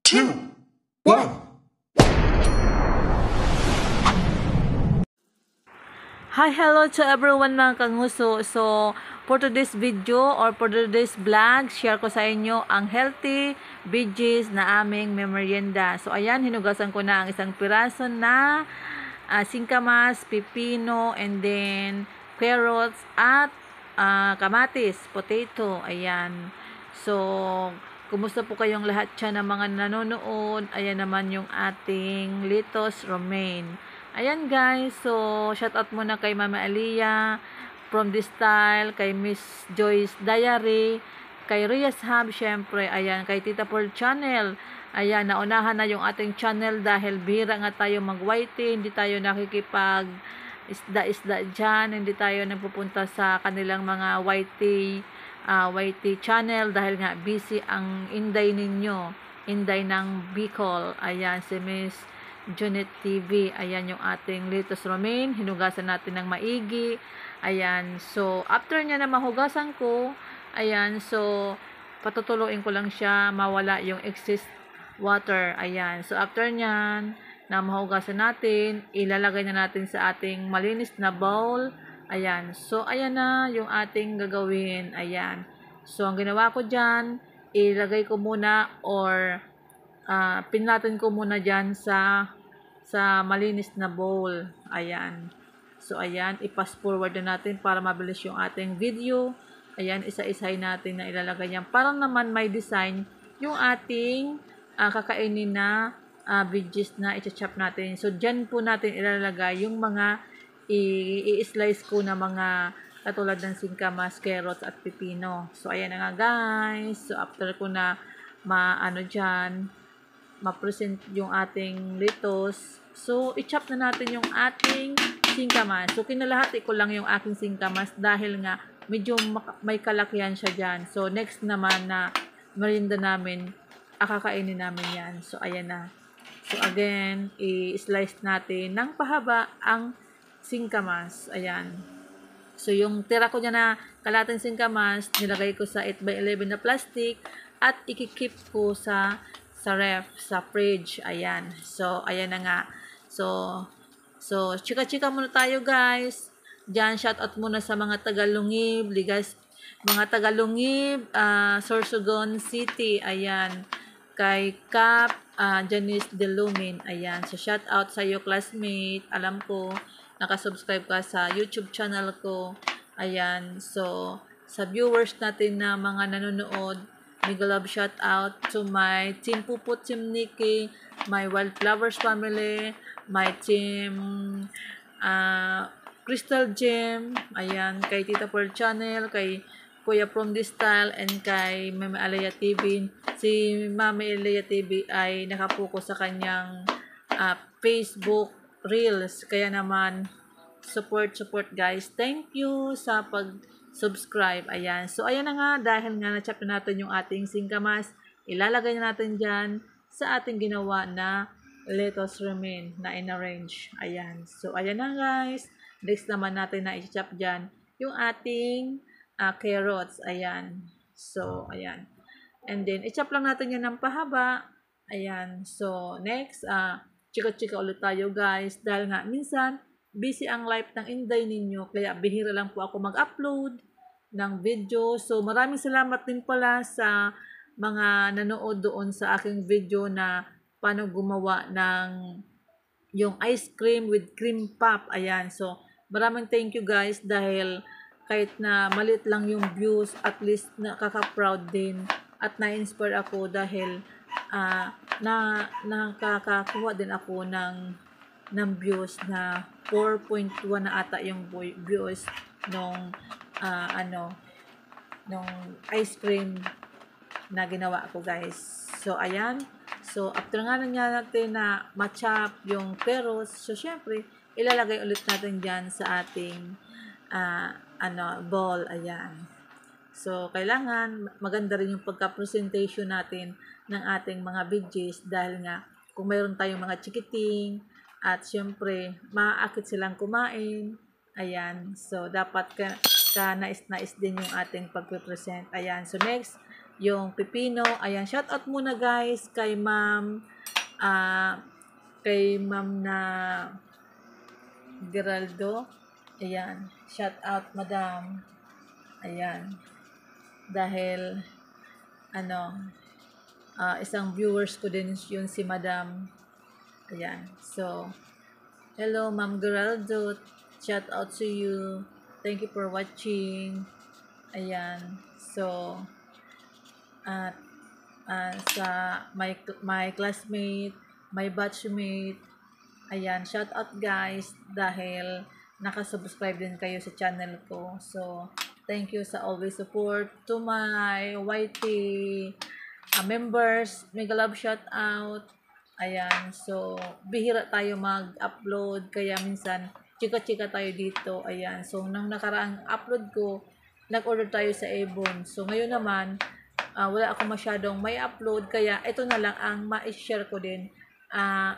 2, 1. Hi, hello to everyone mga kanguso. So, for today's video or for today's vlog, share ko sa inyo ang healthy veggies na aming merienda. So, ayan, hinugasan ko na ang isang piraso na singkamas, pipino, and then carrots at kamatis, potato. Ayan. So, kumusta po kayong lahat dyan ng mga nanonood? Ayan naman yung ating lettuce romaine. Ayan guys, so shout out muna kay Mama Aliyah from this style, kay Miss Joyce Diary, kay Rias Hub, syempre, ayan, kay Tita Pearl Channel. Ayan, naunahan na yung ating channel dahil bihira nga tayo mag-whiting, hindi tayo nakikipag isda-isda dyan, hindi tayo nagpupunta sa kanilang mga YT channel dahil nga busy ang Inday ninyo, Inday ng Bicol. Ayan, si Miss Junet TV. Ayan yung ating lettuce romaine. Hinugasan natin ng maigi. Ayan. So, after niya na mahugasan ko, ayan. So, patutuluin ko lang siya mawala yung excess water. Ayan. So, after niyan na mahugasan natin, ilalagay na natin sa ating malinis na bowl. Ayan. So, ayan na yung ating gagawin. Ayan. So, ang ginawa ko dyan, ilagay ko muna or pinatin ko muna dyan sa malinis na bowl. Ayan. So, ayan. I-fast forward na natin para mabilis yung ating video. Ayan. Isa-isay natin na ilalagay yan. Parang naman may design yung ating kakainin na veggies na i-chop natin. So, dyan po natin ilalagay yung mga i-slice ko na mga katulad ng singkamas, carrots, at pipino. So, ayan na nga guys. So, after ko na dyan, ma-present yung ating lettuce. So, i-chop na natin yung ating singkamas. So, kinalahati ko lang yung aking singkamas dahil nga medyo may kalakihan siya dyan. So, next naman na merienda namin, akakainin namin yan. So, ayan na. So, again, i-slice natin ng pahaba ang singkamas. Ayan. So, yung tira ko dyan na kalating singkamas, nilagay ko sa 8x11 na plastic at ikikip ko sa ref, sa fridge. Ayan. So, ayan na nga. So, chika-chika muna tayo guys. Diyan, shoutout muna sa mga Tagalungib, Ligas, mga Tagalungib, Sorsogon City. Ayan. Kay Cap, Janice Delumin. Ayan. So, shoutout sa iyo classmate. Alam ko, nakasubscribe ka sa YouTube channel ko. Ayan. So, sa viewers natin na mga nanonood, mega love shout out to my team Puput, team Nikki, my Wildflowers family, my team Crystal Gem, ayan, kay Tita Pearl Channel, kay Kuya from this style, and kay Mama Aliyah TV. Si Mama Aliyah TV ay nakapokus sa kanyang Facebook Reels. Kaya naman, support guys. Thank you sa pag-subscribe. Ayan. So, ayan na nga. Dahil nga na-chop na natin yung ating singkamas, ilalagay na natin dyan sa ating ginawa na lettuce romaine na in-arrange. Ayan. So, ayan na guys. Next naman natin na i-chop dyan yung ating carrots. Ayan. So, ayan. And then, i-chop lang natin yan ng pahaba. Ayan. So, next, chika-chika ulit tayo guys. Dahil nga, minsan, busy ang life ng Inday ninyo, kaya bihira lang po ako mag-upload ng video. So, maraming salamat din pala sa mga nanood doon sa aking video na paano gumawa ng yung ice cream with cream puff. Ayan. So, maraming thank you guys dahil kahit na malit lang yung views, at least nakaka-proud din at na-inspire ako dahil nakakakuha din ako ng views na 4.1 na ata yung views nung nung ice cream na ginawa ko guys. So, ayan. So, after nga natin na ma-chop yung carrots, so, syempre, ilalagay ulit natin dyan sa ating bowl. Ayan. So, kailangan maganda rin yung pagka-presentation natin ng ating mga veggies dahil nga kung mayroon tayong mga chikiting at syempre maaakit silang kumain. Ayan. So, dapat ka nais-nais din yung ating pagpe-present. Ayan. So, next, yung pipino. Ayan, shout out muna guys kay ma'am, kay ma'am na Geraldo. Ayan, shout out madam. Ayan, dahil isang viewers ko din yun si madam. Ayan, so hello ma'am Geraldo, shout out to you. Thank you for watching. Ayan, so at sa my classmate, my batchmate, ayan, shout out guys dahil nakasubscribe din kayo sa channel ko. So, thank you sa always support to my YT members. Mega love shout out. Ayan, so bihira tayo mag-upload kaya minsan chika-chika tayo dito. Ayan, so nang nakaraang upload ko, nag-order tayo sa Avon. So ngayon naman, wala ako masyadong may upload kaya ito na lang ang ma-share ko din.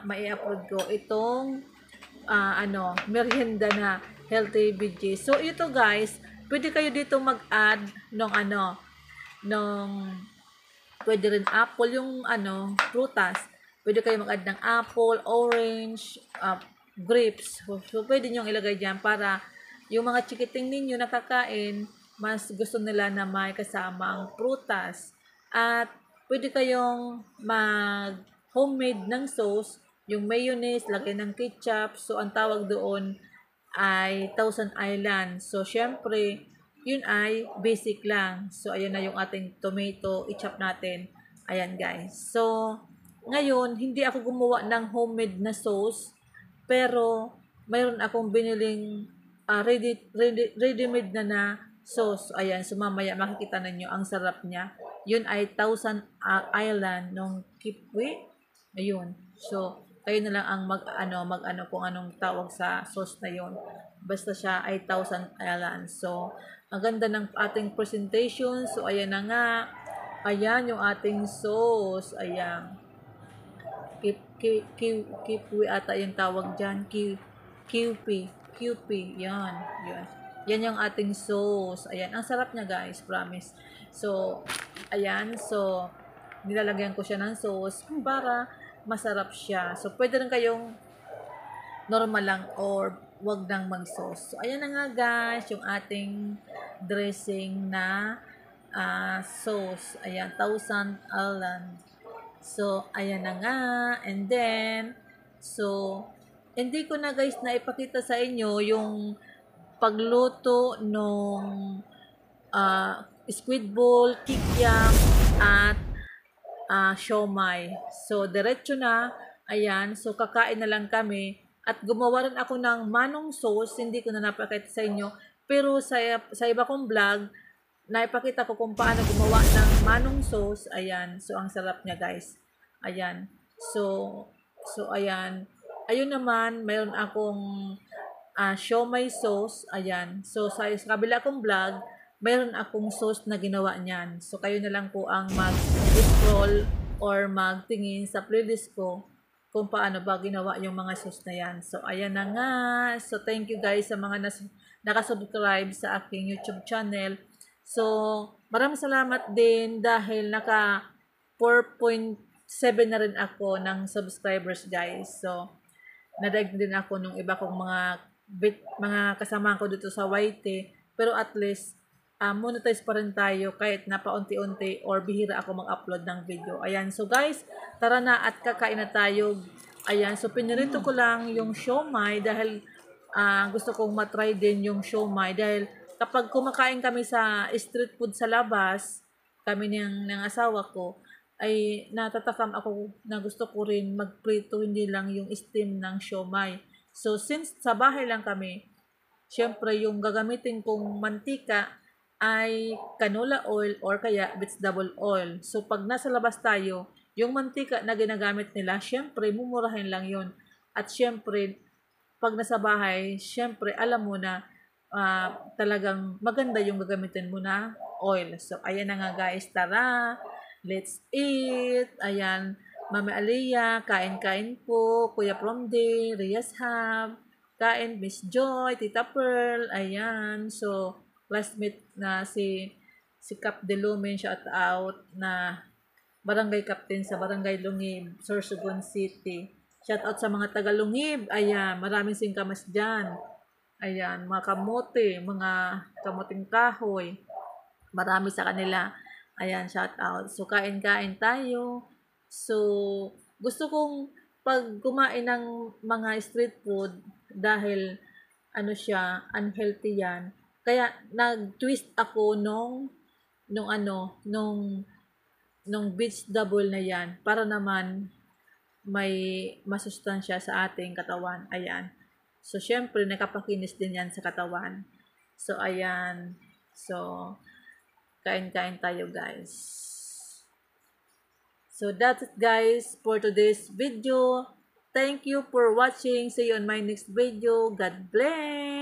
Mai-upload ko itong merienda na healthy veggies. So ito guys, pwede kayo dito mag-add nung pwede rin apple yung prutas. Pwede kayo mag-add ng apple, orange, grapes. So pwede nyo ilagay dyan para yung mga chikiting ninyo nakakain, mas gusto nila na may kasamang prutas. At pwede kayong mag homemade ng sauce, yung mayonnaise, lagay ng ketchup. So ang tawag doon ay Thousand Island. So syempre, yun ay basic lang. So ayan na yung ating tomato, i-chop natin. Ayan guys. So ngayon, hindi ako gumawa ng homemade na sauce, pero mayroon akong biniling ready-made na sauce. Ayan, so mamaya makikita ninyo ang sarap niya. Yun ay Thousand Island nung Kipwi. Ayun. So, kayo na lang ang mag-ano kung anong tawag sa sauce na yun. Basta siya ay Thousand Island. So, ang ganda ng ating presentation. So, ayan na nga. Ayan yung ating sauce. Ayan. Kipwi ata yung tawag dyan. QP. Yan. Yan yung ating sauce. Ayan. Ang sarap niya guys. Promise. So, ayan. So, nilalagyan ko siya ng sauce para masarap siya. So, pwede rin kayong normal lang or wag nang mag-sauce. So, ayan na nga guys. Yung ating dressing na sauce. Ayan. Thousand Island. So, ayan na nga. And then, so, hindi ko na guys na ipakita sa inyo yung pagluto nung squid ball, kikiam, at siomai. So, diretso na. Ayan. So, kakain na lang kami. At gumawa rin ako ng manong sauce. Hindi ko na napakita sa inyo. Pero sa iba kong vlog, naipakita ko kung paano gumawa ng manong sauce. Ayan. So, ang sarap niya guys. Ayan. So ayan. Ayun naman, mayroon akong siomai sauce. Ayan. So, sa kabila kong vlog, mayroon akong sauce na ginawa niyan. So, kayo na lang po ang mag-scroll or magtingin sa playlist ko kung paano ba ginawa yung mga sauce na yan. So, ayan na nga. So, thank you guys sa mga nakasubscribe sa aking YouTube channel. So, maraming salamat din dahil naka 4.7 na rin ako ng subscribers guys. So, nadag din ako nung iba kong mga kasama ko dito sa YT. Pero at least, monetize pa rin tayo kahit na paunti-unti or bihira ako mag-upload ng video. Ayan. So guys, tara na at kakain na tayo. Ayan. So pinirito ko lang yung siomai dahil gusto kong matry din yung siomai dahil kapag kumakain kami sa street food sa labas, kami ng asawa ko, ay natatakam ako na gusto ko rin magprito, hindi lang yung steam ng siomai. So, since sa bahay lang kami, syempre yung gagamitin kong mantika ay canola oil or kaya vegetable oil. So, pag nasa labas tayo, yung mantika na ginagamit nila, syempre, mumurahin lang yun. At syempre, pag nasa bahay, syempre, alam mo na talagang maganda yung gagamitin mo na oil. So, ayan na nga guys, tara, let's eat. Ayan, Mama Aliyah, kain-kain po, Kuya Promde, Rias Hab, kain, Miss Joy, Tita Pearl, ayan. So, classmate na si si Cap de Lumen, shout out, na barangay captain sa Barangay Lungib, Sorsogon City. Shout out sa mga taga Lungib. Ayan, maraming singkamas dyan. Ayan, mga kamote, mga kamuting kahoy. Marami sa kanila. Ayan, shout out. So, kain-kain tayo. So, gusto kong pag kumain ng mga street food, dahil ano siya, unhealthy yan. Kaya nag-twist ako nung vegetable na yan para naman may masustansya sa ating katawan. Ayan. So, syempre, nakapakinis din yan sa katawan. So, ayan. So, kain-kain tayo, guys. So, that's it, guys, for today's video. Thank you for watching. See you on my next video. God bless!